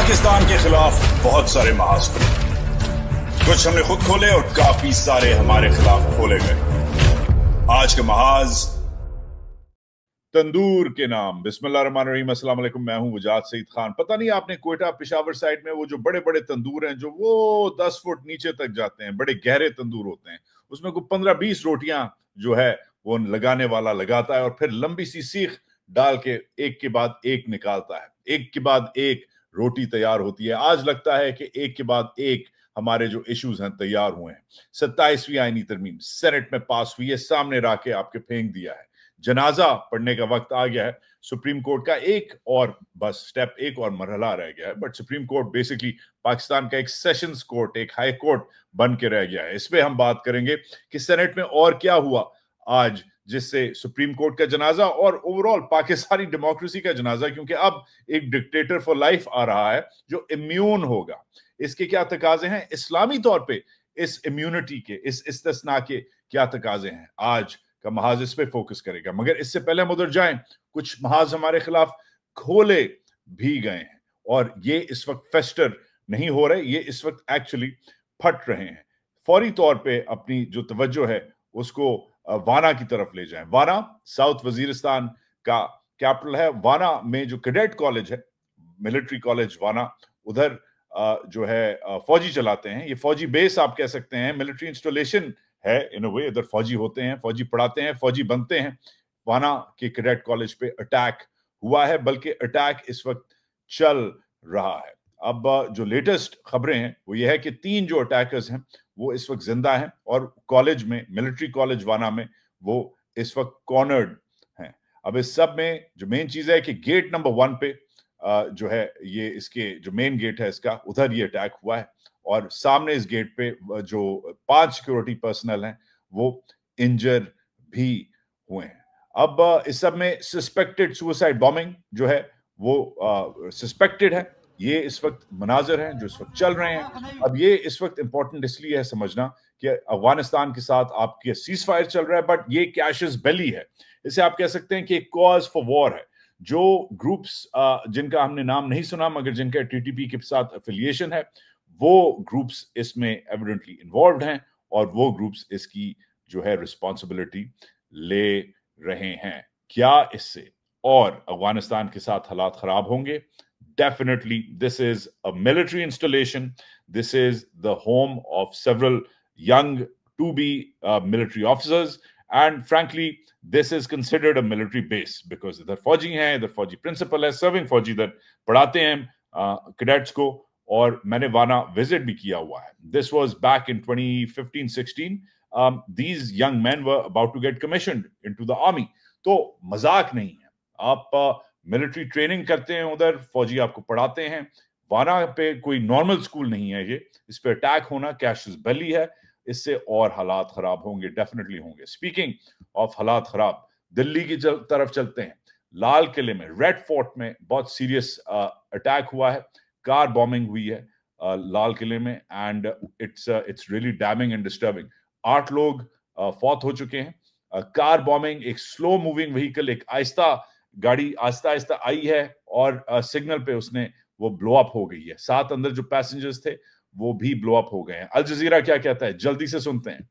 पाकिस्तान के खिलाफ बहुत सारे महाज खुले, कुछ हमने खुद खोले और काफी सारे हमारे खिलाफ खोले गए। आज के महाज तंदूर के नाम। बिस्मिल्लाहिर्रहमानिर्रहीम, अस्सलाम वालेकुम। मैं हूं वजाद सईद खान। पता नहीं आपने कोयटा पिशावर साइड में वो जो बड़े बड़े तंदूर हैं जो वो 10 फुट नीचे तक जाते हैं, बड़े गहरे तंदूर होते हैं, उसमें कोई 15-20 रोटियां जो है वो लगाने वाला लगाता है और फिर लंबी सी सीख डाल के एक के बाद एक निकालता है, एक के बाद एक रोटी तैयार होती है। आज लगता है कि एक के बाद एक हमारे जो इश्यूज हैं तैयार हुए हैं। 27वीं आईनी तरमीम सेनेट में पास हुई है, सामने रख के आपके फेंक दिया है। जनाजा पढ़ने का वक्त आ गया है। सुप्रीम कोर्ट का एक और बस स्टेप, एक और मरहला रह गया है। But supreme court basically Pakistan का एक सेशंस कोर्ट, एक हाई कोर्ट बन के रह गया है। इस पे हम बात करेंगे कि सेनेट में और क्या हुआ आज, जिससे सुप्रीम कोर्ट का जनाजा और ओवरऑल पाकिस्तानी डेमोक्रेसी का जनाजा, क्योंकि अब एक डिक्टेटर फॉर लाइफ आ रहा है जो इम्यून होगा। इसके क्या तकाजे हैं इस्लामी तौर पे, इस इम्यूनिटी के, इस इस्तिस्ना के क्या तकाजे हैं, आज का महाज इस पे फोकस करेगा। मगर इससे पहले हम उधर जाएं, कुछ महाज हमारे खिलाफ खोले भी गए हैं और ये इस वक्त फेस्टर नहीं हो रहे, ये इस वक्त एक्चुअली फट रहे हैं। फौरी तौर पे अपनी जो तवज्जो है उसको वाना की तरफ ले जाएं। वाना साउथ वजीरिस्तान का कैपिटल है। वाना में जो कैडेट कॉलेज है, मिलिट्री कॉलेज वाना, उधर जो है फौजी चलाते हैं। ये फौजी बेस आप कह सकते हैं, मिलिट्री इंस्टॉलेशन है इन अ वे। इधर फौजी होते हैं, फौजी पढ़ाते हैं, फौजी बनते हैं। वाना के कैडेट कॉलेज पे अटैक हुआ है, बल्कि अटैक इस वक्त चल रहा है। अब जो लेटेस्ट खबरें हैं वो ये है कि 3 जो अटैकर्स हैं वो इस वक्त जिंदा हैं और कॉलेज में, मिलिट्री कॉलेज वाना में, वो इस वक्त कॉर्नर्ड हैं। अब इस सब में जो मेन चीज है कि गेट नंबर 1 पे जो है, ये इसके जो मेन गेट है इसका, उधर ये अटैक हुआ है और सामने इस गेट पे जो 5 सिक्योरिटी पर्सनल हैं वो इंजर भी हुए हैं। अब इस सब में सस्पेक्टेड सुसाइड बॉम्बिंग जो है वो सस्पेक्टेड है। ये इस वक्त मनाजर हैं जो इस वक्त चल रहे हैं। अब ये इस वक्त इंपॉर्टेंट इसलिए है समझना कि अफगानिस्तान के साथ आपके सीज फायर चल रहा है, बट ये कैशस बेली है। इसे आप कह सकते हैं कि एक कॉज फॉर वॉर है। जो ग्रुप्स जिनका हमने नाम नहीं सुना मगर जिनका टीटीपी के साथ एफिलिएशन है, वो ग्रुप्स इसमें एविडेंटली इन्वॉल्व हैं और वो ग्रुप्स इसकी जो है रिस्पॉन्सिबिलिटी ले रहे हैं। क्या इससे और अफगानिस्तान के साथ हालात खराब होंगे? Definitely, this is a military installation. This is the home of several young to-be military officers. And frankly, this is considered a military base because इधर फौजी हैं, इधर फौजी प्रिंसिपल है, सर्विंग फौजी इधर पढ़ाते हैं कैडेट्स को। और मैंने वाना विजिट भी किया हुआ है। This was back in 2015-16. These young men were about to get commissioned into the army. तो मजाक नहीं है। आप मिलिट्री ट्रेनिंग करते हैं, उधर फौजी आपको पढ़ाते हैं। वाना पे कोई नॉर्मल स्कूल नहीं है ये। इस पे अटैक होना कैशस बेली है। इससे और हालात खराब होंगे, डेफिनेटली होंगे। स्पीकिंग ऑफ हालात खराब, दिल्ली की तरफ चलते हैं। लाल किले में, रेड फोर्ट में बहुत सीरियस अटैक हुआ है, कार बॉम्बिंग हुई है लाल किले में, and it's really damming and disturbing. 8 लोग फौत हो चुके हैं। कार बॉम्बिंग, एक स्लो मूविंग व्हीकल, एक आहिस्ता गाड़ी आहिस्ता आहिस्ता आई है और सिग्नल पे उसने वो ब्लो अप हो गई है। 7 अंदर जो पैसेंजर्स थे वो भी ब्लो अप हो गए हैं। अल जजीरा क्या कहता है, जल्दी से सुनते हैं।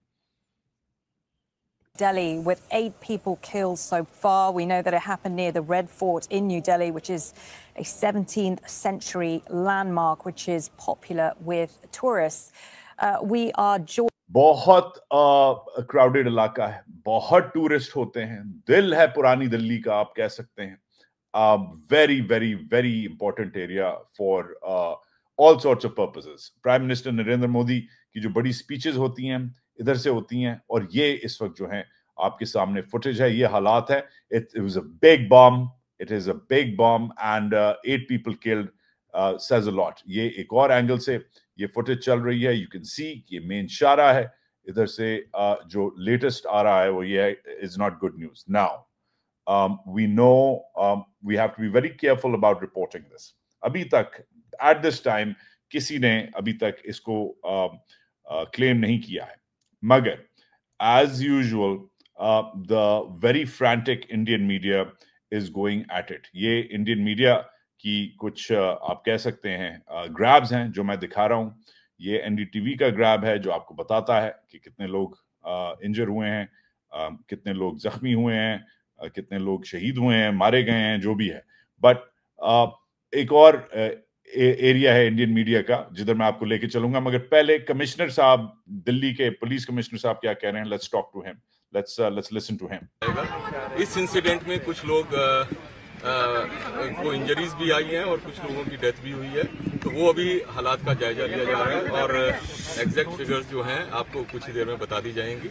Delhi, with 8 people killed so far. We know that it happened near the Red Fort in New Delhi, which is a 17th century landmark, which is popular with tourists. We are बहुत crowded इलाका है, बहुत tourist होते हैं, दिल है पुरानी दिल्ली का आप कह सकते हैं। Very very very important area for all sorts of purposes. Prime minister Narendra Modi की जो बड़ी स्पीचेस होती हैं इधर से होती हैं, और ये इस वक्त जो है आपके सामने फुटेज है, ये हालात है। It was a big bomb, it is a big bomb and 8 people killed says a lot। ये एक और एंगल से ये फुटेज चल रही है। यू कैन सी ये मेन शारा है। इधर से जो लेटेस्ट आ रहा है वो ये है, is not good news. Now we know we have to be very careful about reporting this. अभी तक एट दिस टाइम किसी ने अभी तक इसको क्लेम नहीं किया है, मगर as usual the very frantic Indian media is going at it। ये इंडियन मीडिया की कुछ आप कह सकते हैं ग्रैब्स हैं जो मैं दिखा रहा हूं। ये एनडीटीवी का ग्रैब है जो आपको बताता है कि कितने लोग इंजर हुए हैं, कितने लोग जख्मी हुए हैं, कितने लोग शहीद हुए हैं, मारे गए हैं, जो भी है। बट एक और एरिया है इंडियन मीडिया का जिधर मैं आपको लेके चलूंगा, मगर पहले कमिश्नर साहब, दिल्ली के पुलिस कमिश्नर साहब क्या कह रहे हैं, let's talk to him, let's listen to him. इस इंसिडेंट में कुछ लोग को इंजरीज भी आई हैं और कुछ लोगों की डेथ भी हुई है, तो वो अभी हालात का जायजा लिया जा रहा है और एग्जैक्ट फिगर्स जो हैं आपको कुछ ही देर में बता दी जाएंगी।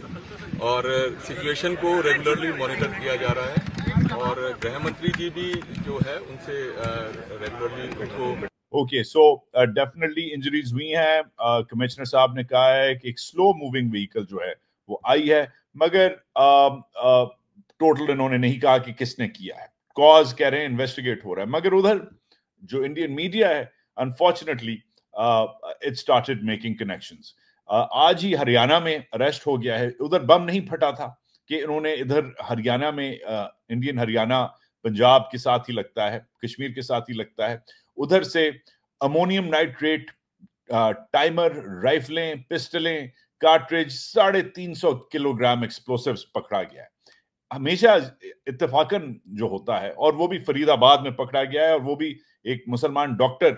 और सिचुएशन को रेगुलरली मॉनिटर किया जा रहा है और गृह मंत्री जी भी जो है उनसे रेगुलरली उनको ओके, सो डेफिनेटली इंजरीज हुई हैं। कमिश्नर साहब ने कहा है कि एक स्लो मूविंग व्हीकल जो है वो आई है, मगर टोटल इन्होंने नहीं कहा कि किसने किया है। कॉज कह रहे हैं इन्वेस्टिगेट हो रहा है, मगर उधर जो इंडियन मीडिया है unfortunately it started making connections. आज ही हरियाणा में अरेस्ट हो गया है, उधर बम नहीं फटा था कि इन्होंने इधर हरियाणा में इंडियन हरियाणा पंजाब के साथ ही लगता है, कश्मीर के साथ ही लगता है, उधर से अमोनियम नाइट्रेट, टाइमर, राइफलें, पिस्टलें, कार्ट्रिज, 350 किलोग्राम एक्सप्लोसिव्स पकड़ा गया है। हमेशा इत्तेफाकन जो होता है, और वो भी फरीदाबाद में पकड़ा गया है, और वो भी एक मुसलमान डॉक्टर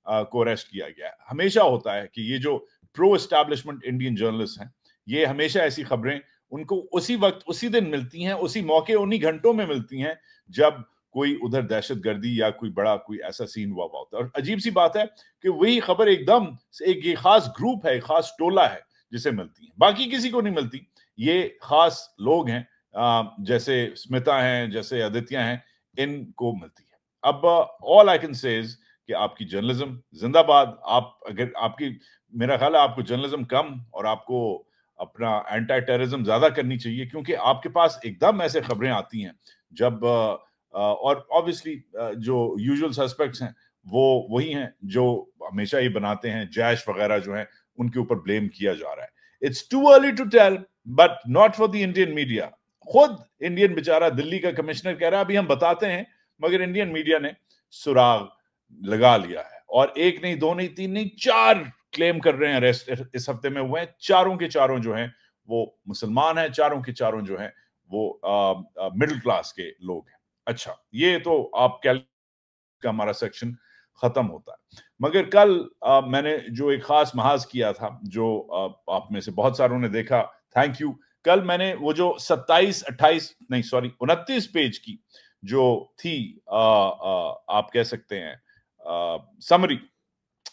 को अरेस्ट किया गया है। हमेशा होता है कि ये जो प्रो एस्टैब्लिशमेंट इंडियन जर्नलिस्ट हैं, ये हमेशा ऐसी खबरें उनको उसी वक्त, उसी दिन मिलती हैं, उसी मौके, उन्हीं घंटों में मिलती हैं जब कोई उधर दहशतगर्दी या कोई बड़ा कोई ऐसा सीन हुआ होता है। और अजीब सी बात है कि वही खबर एकदम एक ये खास ग्रुप है, खास टोला है जिसे मिलती है, बाकी किसी को नहीं मिलती। ये खास लोग हैं, जैसे स्मिता हैं, जैसे आदित्य हैं, इनको मिलती है। अब all I can say is कि आपकी जर्नलिज्म जिंदाबाद। आप अगर आपकी, मेरा ख्याल है आपको जर्नलिज्म कम और आपको अपना एंटी टेररिज्म ज्यादा करनी चाहिए, क्योंकि आपके पास एकदम ऐसे खबरें आती हैं जब और ऑब्वियसली जो यूजुअल सस्पेक्ट्स हैं वो वही हैं जो हमेशा ही बनाते हैं, जैश वगैरह जो हैं उनके ऊपर ब्लेम किया जा रहा है। It's too early to tell, but not for the Indian media. खुद इंडियन बेचारा दिल्ली का कमिश्नर कह रहा है अभी हम बताते हैं, मगर इंडियन मीडिया ने सुराग लगा लिया है, और एक नहीं, दो नहीं, तीन नहीं, 4 क्लेम कर रहे हैं अरेस्ट इस हफ्ते में हुए हैं। चारों के चारों जो हैं वो मुसलमान हैं, चारों के चारों जो हैं वो मिडिल क्लास के लोग हैं। अच्छा, ये तो आप कह का हमारा सेक्शन खत्म होता है, मगर कल मैंने जो एक खास महाज किया था, जो आप में से बहुत सारों ने देखा, थैंक यू। कल मैंने वो जो 29 पेज की जो थी आप कह सकते हैं समरी,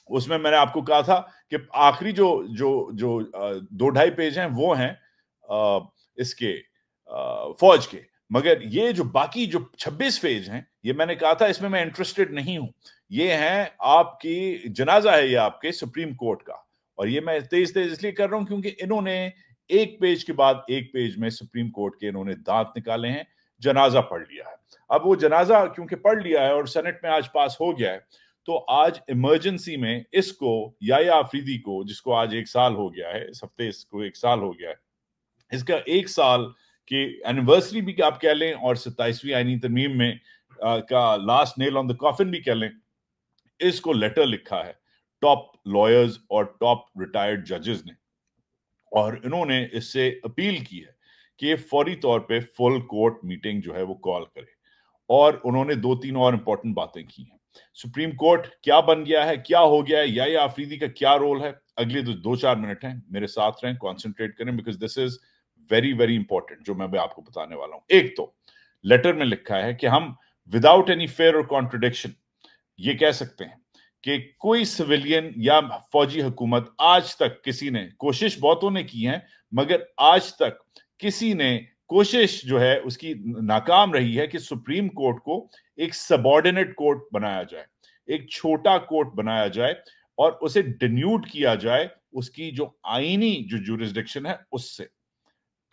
उसमें मैंने आपको कहा था कि आखिरी जो जो जो 2-2.5 पेज हैं वो हैं इसके फौज के, मगर ये जो बाकी जो 26 पेज हैं, ये मैंने कहा था इसमें मैं इंटरेस्टेड नहीं हूं। ये हैं आपकी जनाजा है, ये आपके सुप्रीम कोर्ट का, और ये मैं तेज इसलिए कर रहा हूं क्योंकि इन्होंने एक पेज के बाद एक पेज में सुप्रीम कोर्ट के इन्होंने दांत निकाले हैं, जनाजा पढ़ लिया है। अब वो जनाजा क्योंकि पढ़ लिया है और सेनेट में आज पास हो गया है, तो आज इमरजेंसी में इसको याया अफरीदी को, जिसको आज 1 साल हो गया है, इस हफ्ते इसको 1 साल हो गया है, इसका 1 साल की एनिवर्सरी भी आप कह लें और 27वीं आईनी तरमीम में का last nail on the coffin भी कह लें, इसको लेटर लिखा है टॉप लॉयर्स और टॉप रिटायर्ड जजेस ने, और इन्होंने इससे अपील की है कि फौरी तौर पे फुल कोर्ट मीटिंग जो है वो कॉल करे, और उन्होंने 2-3 और इंपॉर्टेंट बातें की हैं। सुप्रीम कोर्ट क्या बन गया है, क्या हो गया है, या अफरीदी का क्या रोल है, अगले 2-4 मिनट हैं, मेरे साथ रहें, कॉन्सेंट्रेट करें, because this is very very important जो मैं भी आपको बताने वाला हूं। एक तो लेटर में लिखा है कि हम विदाउट एनी फेयर और कॉन्ट्रडिक्शन ये कह सकते हैं कि कोई सिविलियन या फौजी हुकूमत आज तक किसी ने, कोशिश बहुतों ने की है, मगर आज तक किसी ने कोशिश जो है उसकी नाकाम रही है कि सुप्रीम कोर्ट को एक सबऑर्डिनेट कोर्ट बनाया जाए, एक छोटा कोर्ट बनाया जाए, और उसे डिन्यूट किया जाए उसकी जो आईनी जो जुरिस्डिक्शन है उससे,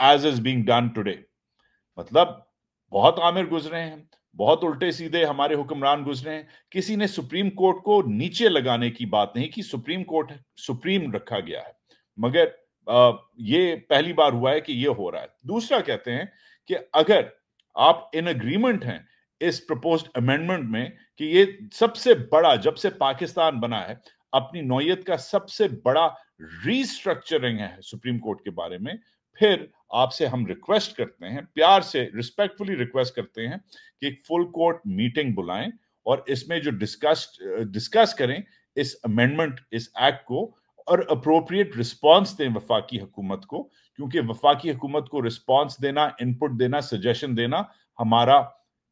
as is being done today. मतलब बहुत आमिर गुजरे हैं, बहुत उल्टे सीधे हमारे हुक्मरान गुजरे हैं, किसी ने सुप्रीम कोर्ट को नीचे लगाने की बात नहीं की, सुप्रीम कोर्ट सुप्रीम रखा गया है, मगर ये पहली बार हुआ है कि ये हो रहा है। दूसरा कहते हैं कि अगर आप इन एग्रीमेंट हैं, इस प्रपोज्ड अमेंडमेंट में कि ये सबसे बड़ा, जब से पाकिस्तान बना है, अपनी नौयत का सबसे बड़ा रीस्ट्रक्चरिंग है सुप्रीम कोर्ट के बारे में। फिर आपसे हम रिक्वेस्ट करते हैं, प्यार से रिस्पेक्टफुली रिक्वेस्ट करते हैं कि एक फुल कोर्ट मीटिंग बुलाएं और इसमें जो डिस्कस करें इस अमेंडमेंट, इस एक्ट को, और अप्रोप्रिएट रिस्पांस दें वफाकी हुकूमत को, क्योंकि वफाकी हुकूमत को रिस्पांस देना, इनपुट देना, सजेशन देना हमारा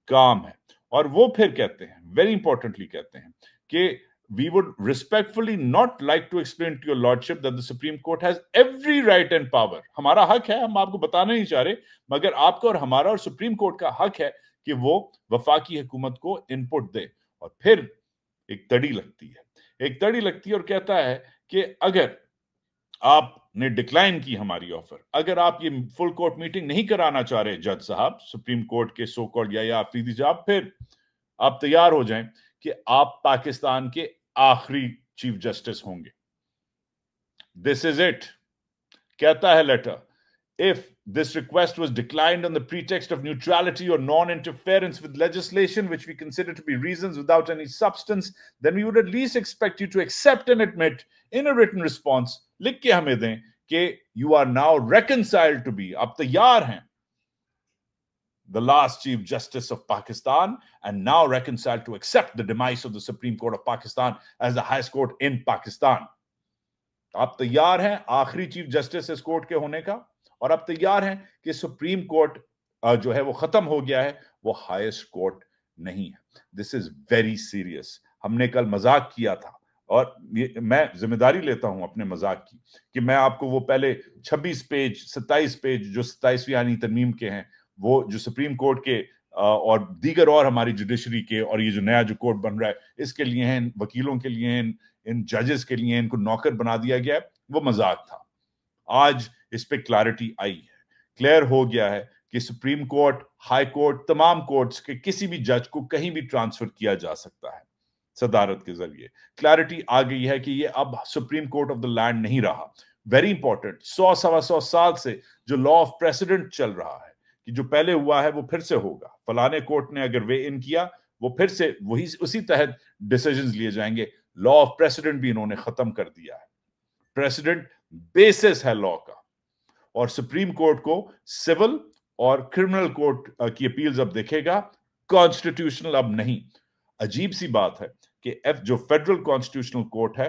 काम है। और वो फिर कहते हैं, वेरी इंपॉर्टेंटली कहते हैं कि we would respectfully not like to explain to your lordship that the Supreme Court has every right and power. हमारा हक है, हम आपको बताना नहीं चाह रहे, मगर आपका और हमारा और सुप्रीम कोर्ट का हक है कि वो वफाकी हुकूमत को इनपुट दे। और फिर एक तड़ी लगती है और कहता है कि अगर आपने डिक्लाइन की हमारी ऑफर, अगर आप ये फुल कोर्ट मीटिंग नहीं कराना चाह रहे जज साहब, सुप्रीम कोर्ट के सो कॉल्ड या आफरीदी साहब, फिर आप तैयार हो जाएं कि आप पाकिस्तान के आखिरी चीफ जस्टिस होंगे। दिस इज इट, कहता है letter, if this request was declined on the pretext of neutrality or non-interference with legislation which we consider to be reasons without any substance, then we would at least expect you to accept and admit in a written response, लिख के हमें दें कि you are now reconciled to be, आप तैयार हैं, the last Chief Justice of Pakistan, and now reconciled to accept the demise of the Supreme Court of Pakistan as the highest court in Pakistan. आप तैयार हैं आखिरी chief justice इस court के होने का, और आप तैयार हैं कि सुप्रीम कोर्ट जो है वो खत्म हो गया है, वो हाईएस्ट कोर्ट नहीं है। This is very serious. हमने कल मजाक किया था, और मैं जिम्मेदारी लेता हूं अपने मजाक की, कि मैं आपको वो पहले 26 पेज 27 पेज जो 27वीं आईनी तरमीम के हैं, वो जो सुप्रीम कोर्ट के और दीगर और हमारी जुडिशरी के, और ये जो नया जो कोर्ट बन रहा है, इसके लिए हैं, वकीलों के लिए हैं, इन जजेस के लिए इनको नौकर बना दिया गया है, वो मजाक था। आज इस पे क्लैरिटी आई है, क्लियर हो गया है कि सुप्रीम कोर्ट, हाई कोर्ट, तमाम कोर्ट्स के किसी भी जज को कहीं भी ट्रांसफर किया जा सकता है सदारत के जरिए। क्लैरिटी आ गई है कि ये अब supreme court of the land नहीं रहा। वेरी इंपॉर्टेंट, 100-125 साल से जो लॉ ऑफ प्रेसिडेंट चल रहा है कि जो पहले हुआ है वो फिर से होगा, फलाने कोर्ट ने अगर वे इन किया, वो फिर से वही उसी तहत डिसीजंस लिए जाएंगे। लॉ ऑफ प्रेसिडेंट भी इन्होंने खत्म कर दिया है। प्रेसिडेंट बेसिस है लॉ का, और सुप्रीम कोर्ट को सिविल और क्रिमिनल कोर्ट की अपील्स अब देखेगा, कॉन्स्टिट्यूशनल अब नहीं। अजीब सी बात है कि जो फेडरल कॉन्स्टिट्यूशनल कोर्ट है,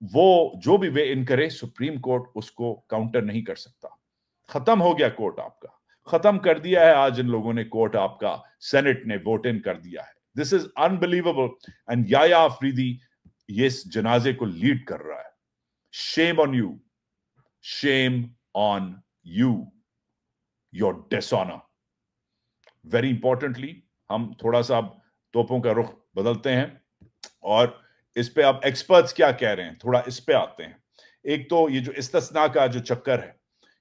वो जो भी वे इन करे, सुप्रीम कोर्ट उसको काउंटर नहीं कर सकता। खत्म हो गया कोर्ट आपका, खत्म कर दिया है आज इन लोगों ने कोर्ट आपका, सेनेट ने वोट इन कर दिया है। This is unbelievable, and Yahya Afridi ये इस जनाजे को लीड कर रहा है। Shame on you, shame on you, your dishonor. Very importantly, हम थोड़ा सा अब तोपों का रुख बदलते हैं, और इस पे अब एक्सपर्ट्स क्या कह रहे हैं, थोड़ा इस पे आते हैं। एक तो ये जो इस्तिस्ना का जो चक्कर है,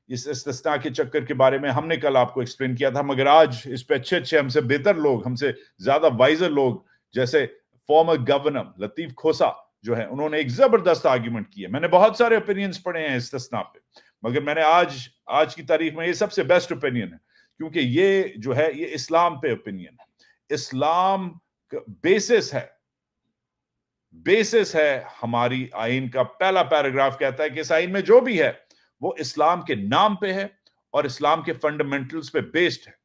इस इस्तिस्ना के चक्कर के बारे में हमने कल आपको एक्सप्लेन किया था, मगर आज इस पे अच्छे हमसे बेहतर लोग, हमसे ज्यादा वाइजर लोग, जैसे फॉर्मर गवर्नर लतीफ खोसा जो है, उन्होंने एक जबरदस्त आर्ग्यूमेंट किया। मैंने बहुत सारे ओपिनियंस पढ़े हैं इस्तिस्ना पे, मगर मैंने आज की तारीख में ये सबसे बेस्ट ओपिनियन है, क्योंकि ये जो है ये इस्लाम पे ओपिनियन है। इस्लाम बेसिस है हमारी आइन का। पहला पैराग्राफ कहता है कि इस आइन में जो भी है वो इस्लाम के नाम पे है और इस्लाम के फंडामेंटल्स पे बेस्ड है।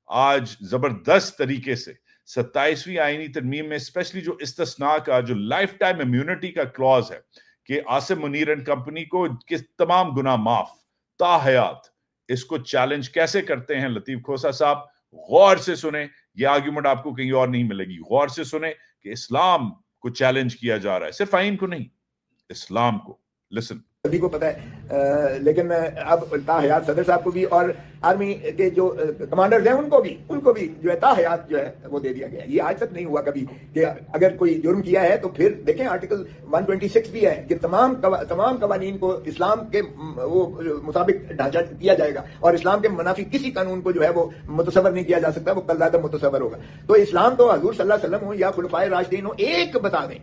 आज जबरदस्त तरीके से 27वीं आईनी तरमीम में स्पेशली जो इस्तिस्ना का जो लाइफ टाइम इम्यूनिटी का क्लॉज है कि आसिम मुनीर एंड कंपनी को कि तमाम गुनाह माफ ताहयात, इसको चैलेंज कैसे करते हैं लतीफ खोसा साहब। गौर से सुने, ये आर्ग्यूमेंट आपको कहीं और नहीं मिलेगी। गौर से सुने कि इस्लाम को चैलेंज किया जा रहा है, सिर्फ आइन को नहीं, इस्लाम को। लिसन, सभी को पता है, लेकिन अब ताहयात सदर साहब को भी और आर्मी के जो कमांडर्स हैं उनको भी जो है ताहयात जो है वो दे दिया गया। ये आज तक नहीं हुआ कभी कि अगर कोई जुर्म किया है तो फिर देखें आर्टिकल 126 भी है कि तमाम कवानीन को इस्लाम के वो मुताबिक ढांचा किया जाएगा, और इस्लाम के मुनाफिक किसी कानून को जो है वो मुतसव्वर नहीं किया जा सकता, वो कल ज़्यादा मुतसव्वर होगा। तो इस्लाम तो हजूर सल्लल्लाहु अलैहि वसल्लम हो या खुलफाए राशिदीन हो, एक बता दें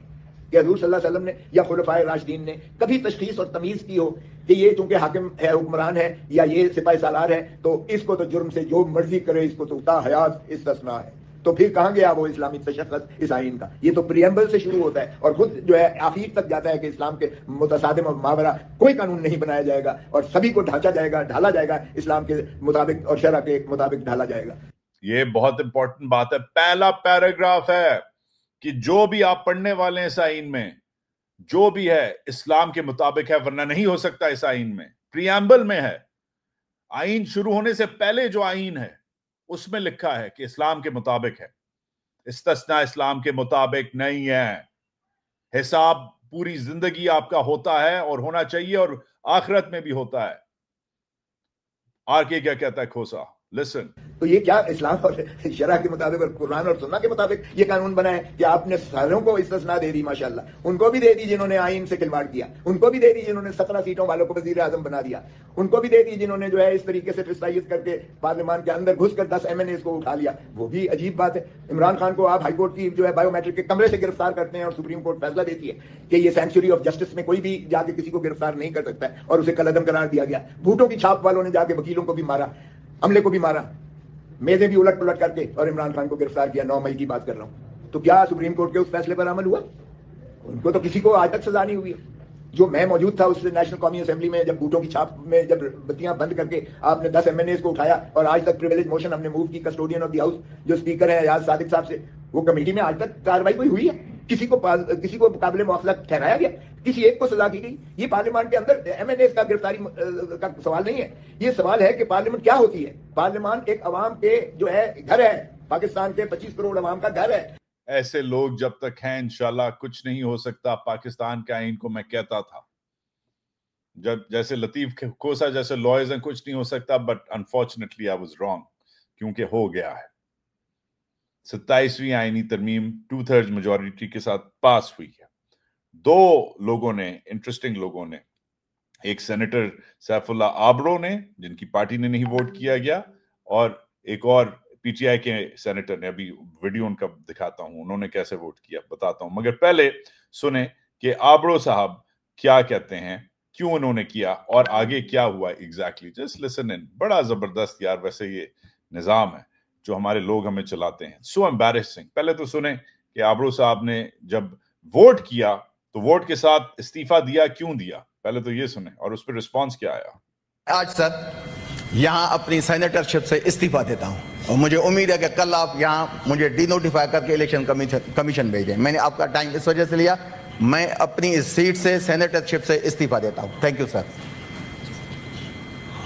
कि हजूर सल्लल्लाहु अलैहि वसल्लम ने या खुलफाए राशिदीन ने कभी तशखीस और तमीज की हो कि ये चूंकि हाकिम है, हुक्मरान है, या ये सिपाही सालार है, तो इसको तो जुर्म से जो मर्जी करे, इसको तो ताहयात इस्तिस्ना है। تو پھر کہاں گیا وہ اسلامی تشخص اس آئین کا؟ یہ تو پریمبل سے شروع ہوتا ہے اور خود جو ہے آخر تک جاتا ہے کہ اسلام کے متصادم اور ماورا کوئی قانون نہیں بنایا جائے گا اور سبھی کو ڈھانچا جائے گا، ڈھالا جائے گا اسلام کے مطابق اور شرع کے مطابق ڈھالا جائے گا۔ یہ بہت امپورٹنٹ بات ہے، پہلا پیراگراف ہے کہ جو بھی آپ پڑھنے والے ہیں اس آئین میں، جو بھی ہے اسلام کے مطابق ہے، ورنہ نہیں ہو سکتا۔ اس آئین میں پریامبل میں ہے، آئین شروع ہونے سے پہلے جو آئین ہے اس میں لکھا ہے کہ اسلام کے مطابق ہے، استثناء اسلام کے مطابق نہیں ہے۔ حساب پوری زندگی آپ کا ہوتا ہے اور ہونا چاہیے اور آخرت میں بھی ہوتا ہے۔ آگے کیا کہتا ہے کھوسا؟ لسن۔ تو یہ کیا اسلام اور شرع کے مطابق اور قرآن اور سنت کے مطابق یہ قانون بنا ہے کہ آپ نے ساروں کو استثناء دے دی؟ ماشاءاللہ ان کو بھی دے دی جنہوں نے آئین سے کھلواڑ کیا، ان کو بھی دے دی جنہوں نے 17 سیٹوں والوں کو وزیر اعظم بنا دیا، ان کو بھی دے دی جنہوں نے جو ہے اس طریقے سے پرسائز کر کے پارلیمان کے اندر گھس کر 10 MNAs کو اٹھا لیا۔ وہ بھی عجیب بات ہے۔ عمران خان کو آپ ہائی کورٹ کی جو ہے بایو میٹرک کے کمرے سے گرفتار کرتے ہیں اور سپریم کورٹ فیصلہ دیتی ہے کہ یہ سینچری آف جسٹس میں کوئی بھی جا کے کسی کو گرفتار نہیں کر سکتا ہے اور اسے کالعدم قرار دیا گیا۔ بھوٹوں کی چھاپ والوں نے جا کے وکیلوں کو بھی مارا، عملے کو بھی مارا، میزیں بھی الٹ پلٹ کر کے اور عمران خان کو گرفتار کیا۔ 9 مئی کی بات کر رہا ہوں۔ تو کیا سپریم کورٹ کے اس فیصلے پر عمل ہوا؟ ان کو تو کسی کو آج تک سزا نہیں ہوئی ہے۔ جو میں موجود تھا اس نیشنل قومی اسمبلی میں جب بوٹوں کی چھاپ میں جب بتیاں بند کر کے آپ نے 10 MNAs کو اٹھایا اور آج تک پریویلیج موشن ہم نے موو کی کسٹوڈین آف دی ہاؤس جو اسپیکر ہیں ایاز صادق صاحب سے، وہ کمیٹی میں آج تک کارروائی کوئی ہوئی ہے؟ کسی کو قابل مواخذہ ٹھہرایا گیا؟ کسی ایک کو سزا کی گئی؟ یہ پارلیمان کے اندر MNAs کا گرفتاری کا سوال نہیں ہے، یہ سوال ہے کہ پارلیمنٹ کیا ہوتی ہے۔ پارلیمان ایک عوام کے جو ہے گھر ہے، پاکستان کے 25 کروڑ عوام کا گھر ہے۔ ایسے لوگ جب تک ہیں انشاءاللہ کچھ نہیں ہو سکتا پاکستان کے آئین کو۔ میں کہتا تھا جب جیسے لطیف کھوسا جیسے لائرز ہیں کچھ نہیں ہو سکتا، but unfortunately I was wrong, کیونکہ ہو گیا ہے۔ 27ویں آئینی ترمیم 2/3 میجورٹی کے ساتھ پاس ہوئی ہے۔ 2 لوگوں نے، انٹرسٹنگ لوگوں نے، ایک سینیٹر سیف اللہ آبرو نے جن کی پارٹی نے نہیں ووٹ کیا گیا، اور ایک اور PTI کے سینیٹر نے، ابھی ویڈیو ان کا دکھاتا ہوں انہوں نے کیسے ووٹ کیا بتاتا ہوں، مگر پہلے سنیں کہ آبرو صاحب کیا کہتے ہیں، کیوں انہوں نے کیا اور آگے کیا ہوا ایگزیکٹلی۔ جسٹ لسن ان۔ بڑا زبردست یار ویسے یہ نظام ہے جو ہمارے لوگ ہمیں چلاتے ہیں، سو امبیرسنگ۔ پہلے تو سنیں کہ آبرو صاحب نے جب ووٹ کیا تو ووٹ کے ساتھ استعفیٰ دیا، کیوں دیا، پہلے تو یہ سنیں اور اس پہ رسپانس کیا آیا۔ آج سر یہاں اپنی سینیٹرشپ سے استعفیٰ دیتا ہوں اور مجھے امید ہے کہ کل آپ یہاں مجھے ڈی نوٹیفائی کر کے الیکشن کمیشن بھیجیں۔ میں نے آپ کا ٹائم اس وجہ سے لیا، میں اپنی اس سیٹ سے سینیٹرشپ سے استعفیٰ دیتا ہوں۔ Thank you sir.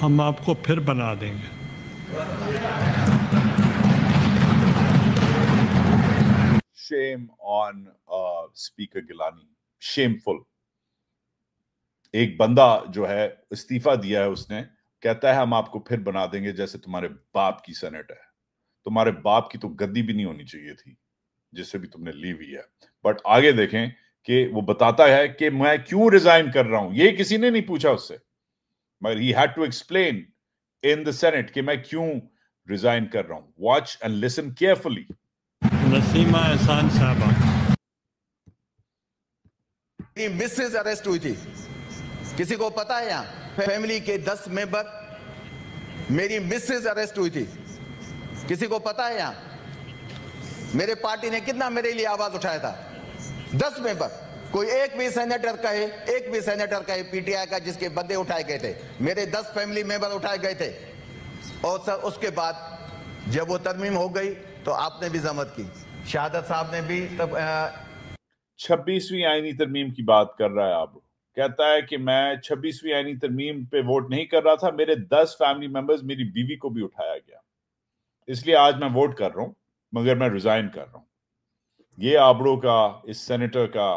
ہم آپ کو پھر بنا دیں گے۔ شیم آن اسپیکر گیلانی، شیمفل۔ ایک بندہ جو ہے استعفیٰ دیا ہے، اس نے کہتا ہے ہم آپ کو پھر بنا دیں گے جیسے تمہارے باپ کی سینٹ ہے۔ تمہارے باپ کی تو گدی بھی نہیں ہونی چاہیے تھی جس سے بھی تم نے لی ہوئی ہے۔ بٹ آگے دیکھیں کہ وہ بتاتا ہے کہ میں کیوں ریزائن کر رہا ہوں، یہ کسی نے نہیں پوچھا اس سے، مگر he had to explain in the Senate کہ میں کیوں ریزائن کر رہا ہوں۔ Watch and listen carefully۔ Nasima احسان صاحبہ، میری مسز اریسٹ ہوئی تھی، کسی کو پتا ہے؟ یہاں فیملی کے 10 ممبر، میری مسز اریسٹ ہوئی تھی، کسی کو پتا ہے؟ یہاں میرے پارٹی نے کتنا میرے لیے آواز اٹھایا تھا؟ 10 ممبر، کوئی ایک بھی سینیٹر کہے PTI کا جس کے بندے اٹھائے گئے تھے، میرے 10 فیملی ممبر اٹھائے گئے تھے۔ اور سر اس کے بعد جب وہ ترمیم ہو گئی تو آپ نے بھی زحمت کی، شہادت صاحب نے بھی۔ تب 26ویں آئینی ترمیم کی بات کر رہا ہے آپ، کہتا ہے کہ میں 26ویں آئینی ترمیم پہ ووٹ نہیں کر رہا تھا، میرے 10 فیملی ممبرز، میری بیوی کو بھی اٹھایا گیا، اس لیے آج میں ووٹ کر رہا ہوں مگر میں ریزائن کر رہا ہوں۔ یہ آبرو کا، اس سینیٹر کا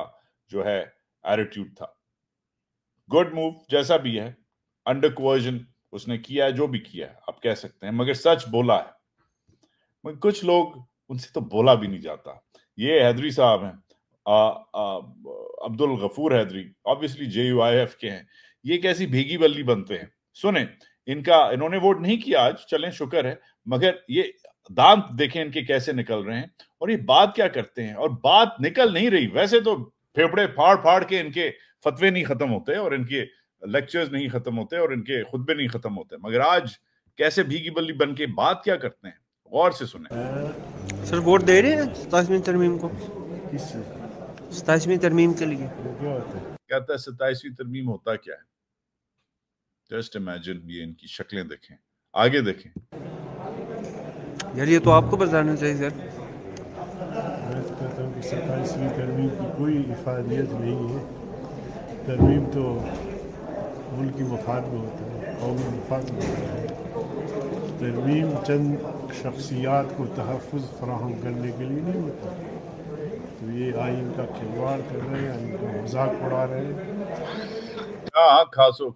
جو ہے ایٹیٹیوڈ تھا۔ گڈ موو جیسا بھی ہے، انڈر کوورژن اس نے کیا ہے جو بھی کیا ہے آپ کہہ سکتے ہیں، مگر سچ بولا ہے۔ مگر کچھ لوگ ان سے تو بولا بھی نہیں جاتا۔ یہ حیدری صاحب ہیں، عبد الغفور حیدری، obviously JUIF کے ہیں، یہ کیسی بھیگی بلی بنتے ہیں۔ سنیں انہوں نے ووٹ نہیں کیا آج، چلیں شکر ہے، مگر یہ دانت دیکھیں ان کے کیسے نکل رہے ہیں، اور یہ بات کیا کرتے ہیں، اور بات نکل نہیں رہی۔ ویسے تو پھیپڑے پھاڑ کے ان کے فتوے نہیں ختم ہوتے اور ان کے لیکچرز نہیں ختم ہوتے اور ان کے خطبے نہیں ختم ہوتے، مگر آج کیسے بھیگی بلی بن کے بات کیا کرتے ہیں، غور سے سنیں۔ सर वोट दे रहे हैं 27वीं तरमीम को? 27वीं तरमीम के लिए कहता है 27वीं तरमीम होता क्या है? जस्ट इमेजिन, ये इनकी शक्लें देखें, आगे देखें। यार ये तो आपको बताना चाहिए सर। मैं तो कहता हूँ कि 27वीं तरमीम की कोई इफादियत नहीं है। तरमीम तो मुल्की मफाद में होता है, कौमी मफाद में होता है। तरमीम चंद शख्सियात को तहफ़्फ़ुज़ फराहम करने के लिए नहीं होता। तो ये आइन का खिलवाड़ कर रहे हैं, आइन का मजाक उड़ा रहे हैं। हाँ, खासो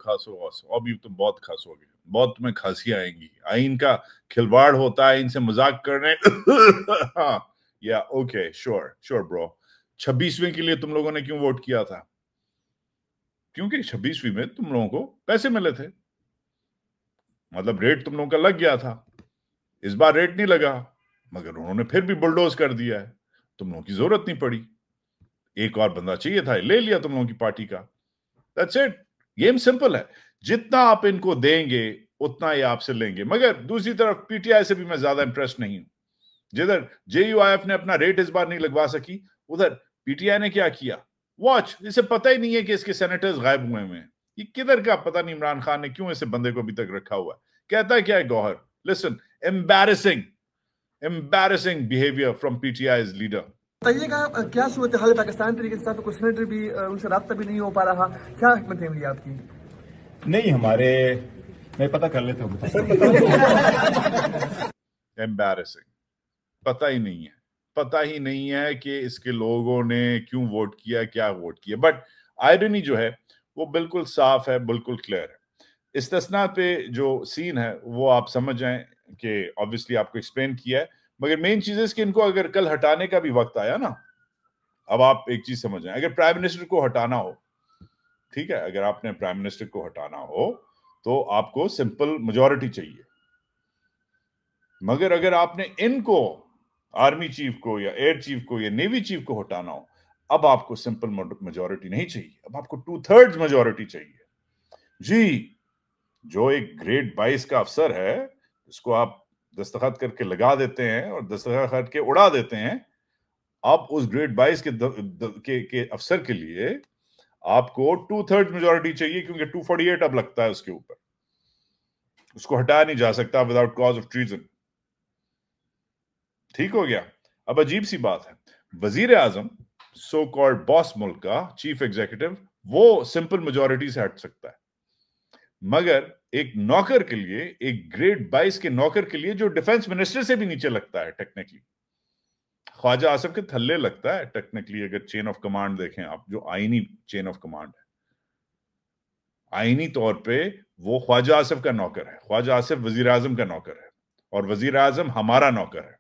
अभी तो बहुत खासोगे, बहुत तुम्हें खांसी आएंगी। आइन का खिलवाड़ होता है, इनसे मजाक करने। हाँ, या ओके, श्योर ब्रो। 26वीं के लिए तुम लोगों ने क्यों वोट किया था? क्योंकि 26वीं में तुम लोगों को पैसे मिले थे, मतलब रेट तुम लोगों का लग गया था। इस बार रेट नहीं लगा, मगर उन्होंने फिर भी बुलडोज कर दिया है। तुम लोगों की जरूरत नहीं पड़ी, एक और बंदा चाहिए था, ले लिया तुम लोगों की पार्टी का। दैट्स इट, गेम सिंपल है। जितना आप इनको देंगे उतना ये आपसे लेंगे। मगर दूसरी तरफ पीटीआई से भी मैं ज्यादा इंप्रेस नहीं हूं। जिधर जेयूआईएफ ने अपना रेट इस बार नहीं लगवा सकी, उधर पीटीआई ने क्या किया, वॉच। इसे पता ही नहीं है कि इसके सेनेटर्स गायब हुए हैं। ये किधर का पता नहीं। इमरान खान ने क्यों ऐसे बंदे को अभी तक रखा हुआ है? कहता है क्या है Gohar? Listen, embarrassing behaviour from PTI's leader. बताइएगा क्या सूरत हाल पाकिस्तान तरीके से, कोई सेनेटर भी उनसे राब्ता भी नहीं हो पा रहा, क्या हिकमत अमली है आपकी? नहीं, हमारे मैं पता कर लेता हूँ। एम्बैरेसिंग, पता ही नहीं है कि इसके लोगों ने क्यों वोट किया, क्या वोट किया। बट आयरनी जो है वो बिल्कुल साफ है, बिल्कुल क्लियर है। इस्तिस्ना पे जो सीन है वो आप समझ जाएं कि ऑब्वियसली आपको एक्सप्लेन किया है, मगर मेन चीज है कि इनको अगर कल हटाने का भी वक्त आया ना, अब आप एक चीज समझ जाएं, अगर प्राइम मिनिस्टर को हटाना हो, ठीक है, अगर आपने प्राइम मिनिस्टर को हटाना हो तो आपको सिंपल मेजॉरिटी चाहिए। मगर अगर आपने इनको, आर्मी चीफ को या एयर चीफ को या नेवी चीफ को हटाना हो, अब आपको सिंपल मेजॉरिटी नहीं चाहिए, अब आपको 2/3 मेजॉरिटी चाहिए। जी, जो एक ग्रेड 22 का अफसर है, उसको आप दस्तखत करके लगा देते हैं और दस्तखत करके उड़ा देते हैं, अब उस ग्रेड 22 के अफसर के लिए आपको 2/3 मेजॉरिटी चाहिए, क्योंकि 248 अब लगता है उसके ऊपर। उसको हटाया नहीं जा सकता विदाउट कॉज ऑफ ट्रीजन। ठीक हो गया। अब अजीब सी बात है, वजीर आजम, सो कॉल्ड बॉस मुल्क का चीफ एग्जीक्यूटिव, वो सिंपल मेजॉरिटी से हट सकता है, मगर एक नौकर के लिए, एक ग्रेड 22 के नौकर के लिए जो डिफेंस मिनिस्टर से भी नीचे लगता है टेक्निकली, ख्वाजा आसिफ के थल्ले लगता है टेक्निकली, अगर चेन ऑफ कमांड देखें आप, जो आईनी चेन ऑफ कमांड है, आईनी तौर पे वो ख्वाजा आसिफ का नौकर है। ख्वाजा आसिफ वजीर आजम का नौकर है और वजीर आजम हमारा नौकर है।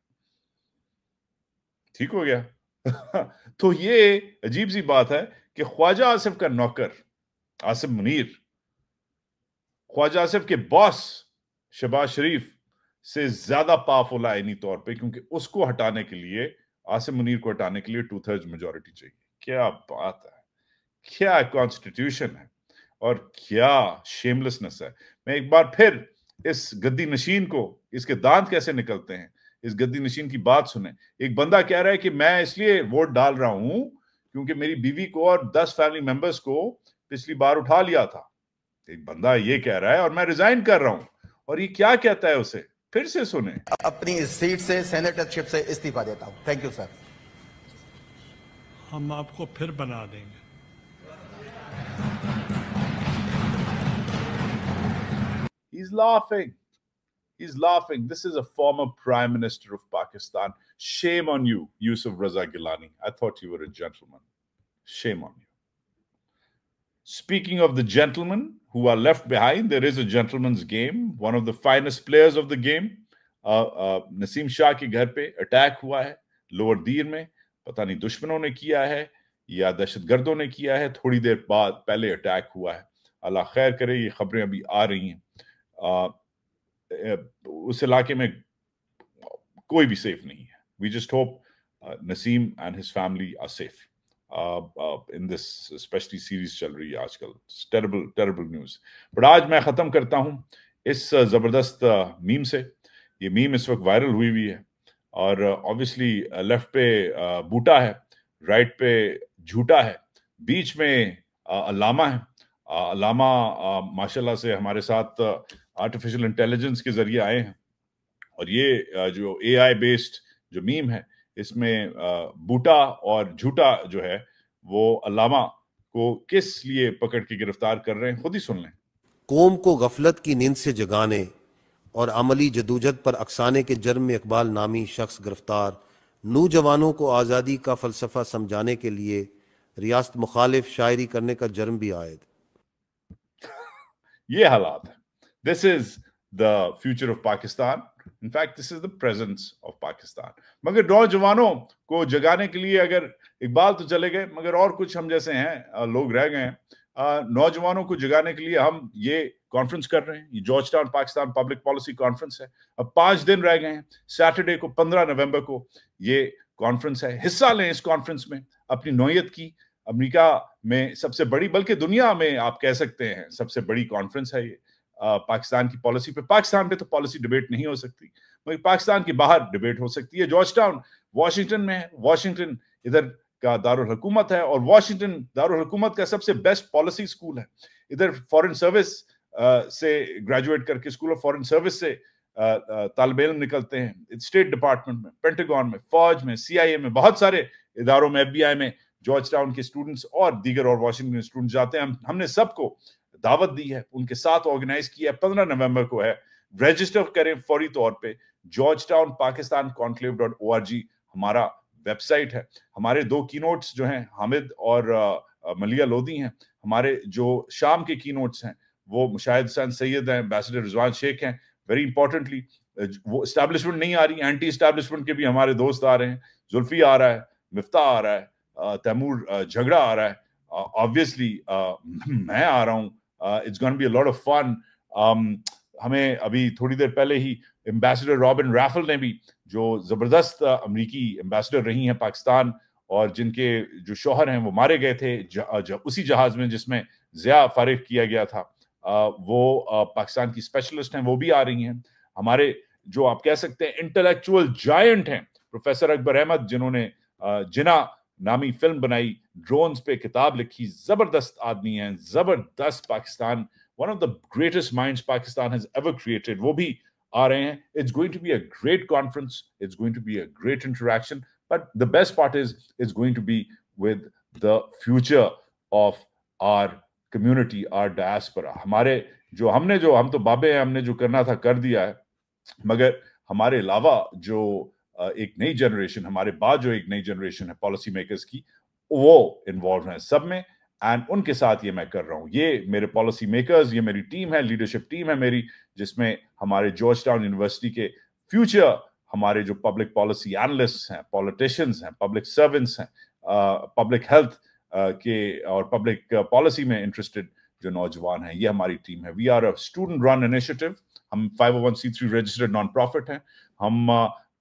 ठीक हो गया। तो ये अजीब सी बात है कि ख्वाजा आसिफ का नौकर आसिफ मुनीर, ख्वाजा आसिफ के बॉस शहबाज शरीफ से ज्यादा पावरफुल है आईनी तौर पे, क्योंकि उसको हटाने के लिए, आसिफ मुनीर को हटाने के लिए 2/3 मेजॉरिटी चाहिए। क्या बात है, क्या कॉन्स्टिट्यूशन है और क्या शेमलेसनेस है। मैं एक बार फिर इस गद्दी नशीन को, इसके दांत कैसे निकलते हैं, इस गद्दी नशीन की बात सुने। एक बंदा कह रहा है कि मैं इसलिए वोट डाल रहा हूं क्योंकि मेरी बीवी को और 10 फैमिली मेंबर्स को पिछली बार उठा लिया था। एक बंदा ये कह रहा है और मैं रिजाइन कर रहा हूं, और ये क्या कहता है उसे, फिर से सुने। अपनी सीट से, सेनेटरशिप से इस्तीफा देता हूं। Thank you sir. हम आपको फिर बना देंगे। He's laughing. This is a former Prime Minister of Pakistan. Shame on you, Yusuf Raza Gilani. I thought you were a gentleman. Shame on you. Speaking of the gentlemen who are left behind, there is a gentleman's game. One of the finest players of the game, Naseem Shah के घर पे attack हुआ है lower दीर में। पता नहीं दुश्मनों ने किया है या दहशतगर्दों ने किया है। थोड़ी देर बाद पहले अटैक हुआ है। अल्लाह खैर करे, ये खबरें अभी आ रही हैं। उस इलाके में कोई भी सेफ नहीं है। We just hope Naseem and his family are safe in this especially series चल रही है आजकल। terrible news। बट आज मैं खत्म करता हूं इस जबरदस्त मीम से। ये मीम इस वक्त वायरल हुई है। और ऑब्वियसली लेफ्ट पे बूटा है, राइट पे झूठा है, बीच में अल्लामा है। अल्लामा माशाल्लाह से हमारे साथ आर्टिफिशियल इंटेलिजेंस के जरिए आए हैं, और ये जो AI बेस्ड जो मीम है, इसमें बूटा और झूठा जो है वो अल्लामा को किस लिए पकड़ के गिरफ्तार कर रहे हैं, खुद ही सुन लें। कौम को गफलत की नींद से जगाने और अमली जदोजहद पर अक्साने के जर्म में इकबाल नामी शख्स गिरफ्तार। नौजवानों को आज़ादी का फ़लसफ़ा समझाने के लिए रियासत मुखालिफ शायरी करने का जर्म भी आयद। ये हालात है। This is the future of Pakistan, in fact this is the presence of Pakistan. मगर नौजवानों को जगाने के लिए, अगर इकबाल तो चले गए मगर और कुछ हम जैसे हैं लोग रह गए हैं, नौजवानों को जगाने के लिए हम ये कॉन्फ्रेंस कर रहे हैं। ये George Town Pakistan public policy conference है। अब 5 दिन रह गए हैं। सैटरडे को 15 नवंबर को ये कॉन्फ्रेंस है। हिस्सा लें इस कॉन्फ्रेंस में। अपनी नौयत की अमेरिका में सबसे बड़ी, बल्कि दुनिया में आप कह सकते हैं सबसे बड़ी कॉन्फ्रेंस है ये पाकिस्तान की पॉलिसी पे। पाकिस्तान पे तो पॉलिसी डिबेट नहीं हो सकती, मगर पाकिस्तान के बाहर डिबेट हो सकती है। जॉर्ज टाउन वॉशिंगटन में है। वॉशिंगटन इधर का दारुल हुकूमत है, और वॉशिंगटन दारुल हुकूमत का सबसे बेस्ट पॉलिसी स्कूल है। इधर फॉरेन सर्विस से ग्रेजुएट करके, स्कूल ऑफ फॉरेन सर्विस से तालिब इल्म निकलते हैं। स्टेट डिपार्टमेंट में, पेंटागन में, फौज में, CIA में, बहुत सारे इदारों में, FBI में जॉर्ज टाउन के स्टूडेंट्स और दीगर और वाशिंगटन स्टूडेंट जाते हैं। हमने सबको दावत दी है, उनके साथ ऑर्गेनाइज किया है। 15 नवंबर को है। रजिस्टर करें फौरी तौर पे। जॉर्ज टाउन पाकिस्तान conclave.org हमारा वेबसाइट है। हमारे 2 कीनोट्स जो हैं, हामिद और मलिया लोधी हैं। हमारे जो शाम के कीनोट्स हैं वो मुशाहिद हुसैन सैयद हैं, एम्बेसडर रिजवान शेख हैं। वेरी इंपॉर्टेंटली वो एस्टैब्लिशमेंट नहीं आ रही, एंटी एस्टैब्लिशमेंट के भी हमारे दोस्त आ रहे हैं। जुल्फी आ रहा है, मिफ्ता आ रहा है, तैमूर झगड़ा आ रहा है, ऑब्वियसली मैं आ रहा हूँ। It's gonna be a lot of fun. हमें अभी थोड़ी देर पहले ही एम्बेसडर रॉबिन रैफल ने भी, जो जबरदस्त अमरीकी एम्बेसडर रही हैं पाकिस्तान, और जिनके जो शौहर हैं वो मारे गए थे उसी जहाज में जिसमें ज़िया फारिग किया गया था, वो पाकिस्तान की स्पेशलिस्ट हैं, वो भी आ रही हैं। हमारे जो आप कह सकते हैं इंटेलेक्चुअल जायंट हैं, प्रोफेसर अकबर अहमद, जिन्होंने जिना नामी फिल्म बनाई, ड्रोन्स पे किताब लिखी, जबरदस्त आदमी हैं, जबरदस्त। Pakistan, one of the greatest minds Pakistan has ever created, वो भी आ रहे हैं। It's going to be a great conference, it's going to be a great interaction, but the best part is it's going to be with the future of our community, our diaspora. हम तो बाबे हैं, हमने जो करना था कर दिया है, मगर हमारे अलावा जो एक नई जनरेशन, हमारे बाद जो एक नई जनरेशन है पॉलिसी मेकर्स की, वो इन्वॉल्व हैं सब में, एंड उनके साथ ये मैं कर रहा हूँ। ये मेरे पॉलिसी मेकर्स, ये मेरी टीम है, लीडरशिप टीम है मेरी, जिसमें हमारे जॉर्ज टाउन यूनिवर्सिटी के फ्यूचर, हमारे जो पब्लिक पॉलिसी एनालिस्ट हैं, पॉलिटिशियंस हैं, पब्लिक सर्वेंट्स हैं, पब्लिक हेल्थ के और पब्लिक पॉलिसी में इंटरेस्टेड जो नौजवान हैं, ये हमारी टीम है। We are a student run initiative. हम 501c3 रजिस्टर्ड नॉन प्रॉफिट हैं। हम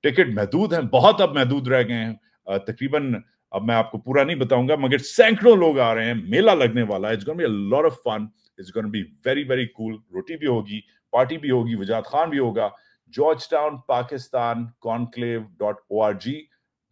टिकट महदूद हैं, बहुत अब महदूद रह गए हैं। तकरीबन, अब मैं आपको पूरा नहीं बताऊंगा, मगर सैकड़ों लोग आ रहे हैं। मेला लगने वाला है। It's gonna be a lot of fun, it's gonna be very very cool. रोटी भी होगी, पार्टी भी होगी, वजात खान भी होगा। George Town Pakistan conclave.org,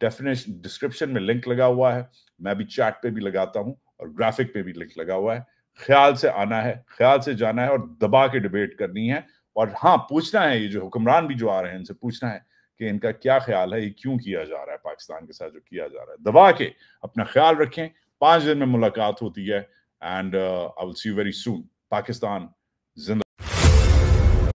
definition description में लिंक लगा हुआ है। मैं भी चैट पे भी लगाता हूँ और ग्राफिक पे भी लिंक लगा हुआ है। ख्याल से आना है, ख्याल से जाना है, और दबा के डिबेट करनी है। और हाँ, पूछना है, ये जो हुक्मरान भी जो आ रहे हैं, इनसे पूछना है कि इनका क्या ख्याल है, ये क्यों किया जा रहा है पाकिस्तान के साथ जो किया जा रहा है। दबा के अपना ख्याल रखें। 5 दिन में मुलाकात होती है, and I will see you very soon. Pakistan जिंदा।